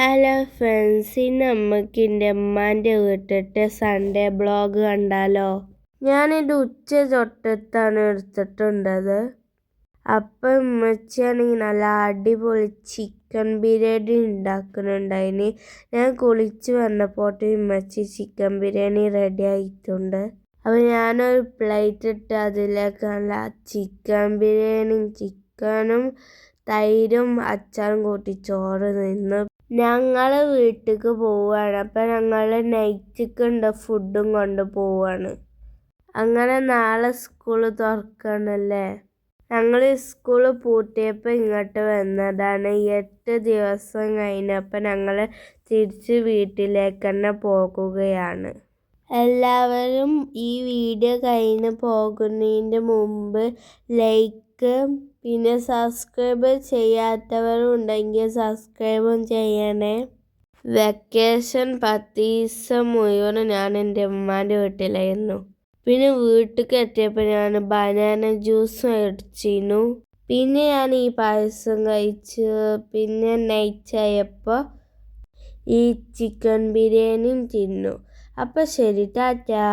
Hello friends, ഇന്ന് നമുക്ക് എൻ്റെ ഉമ്മാൻ്റെ വീട്ടിലത്തെ സൺഡേ ബ്ലോഗ് കണ്ടാലോ. ഞാനിത് ഉച്ച തൊട്ടത്താണ് എടുത്തിട്ടുണ്ടത്. അപ്പം ഉമ്മച്ചിയാണെങ്കിൽ നല്ല അടിപൊളി ചിക്കൻ ബിരിയാണി ഉണ്ടാക്കുന്നുണ്ടായിന്. ഞാൻ കുളിച്ച് വന്നപ്പോട്ട് ഉമ്മച്ചി ചിക്കൻ ബിരിയാണി റെഡി ആയിട്ടുണ്ട്. അപ്പം ഞാനൊരു പ്ലേറ്റ് ഇട്ട് അതിലേക്ക് നല്ല ചിക്കൻ ബിരിയാണിയും ചിക്കനും തൈരും അച്ചാറും കൂട്ടി ചോറ് നിന്ന് ഞങ്ങൾ വീട്ടിലേക്ക് പോവുകയാണ്. അപ്പം ഞങ്ങൾ നൈറ്റിക്കുണ്ട് ഫുഡും കൊണ്ട് പോവുകയാണ്. അങ്ങനെ നാളെ സ്കൂള് തുറക്കണല്ലേ. ഞങ്ങൾ സ്കൂൾ പൂട്ടിയപ്പോൾ ഇങ്ങോട്ട് വന്നതാണ്. 8 ദിവസം കഴിഞ്ഞപ്പോൾ ഞങ്ങൾ തിരിച്ച് വീട്ടിലേക്ക് തന്നെ പോകുകയാണ്. എല്ലാവരും ഈ വീഡിയോ കഴിഞ്ഞ് പോകുന്നതിൻ്റെ മുമ്പ് ലൈക്ക് പിന്നെ സബ്സ്ക്രൈബ് ചെയ്യാത്തവരുണ്ടെങ്കിൽ സബ്സ്ക്രൈബും ചെയ്യണേ. വെക്കേഷൻ 10 ദിവസം മുഴുവൻ ഞാൻ എൻ്റെ ഉമ്മാൻ്റെ വീട്ടിലായിരുന്നു. പിന്നെ വീട്ടിലേക്ക് എത്തിയപ്പോൾ ഞാൻ ബനാന ജ്യൂസ് അടിച്ചിരുന്നു. പിന്നെ ഞാൻ ഈ പായസം കഴിച്ചു. പിന്നെ നൈറ്റായപ്പോൾ ഈ ചിക്കൻ ബിരിയാണിയും തിന്നു. അപ്പം ശരി, ടാറ്റാ.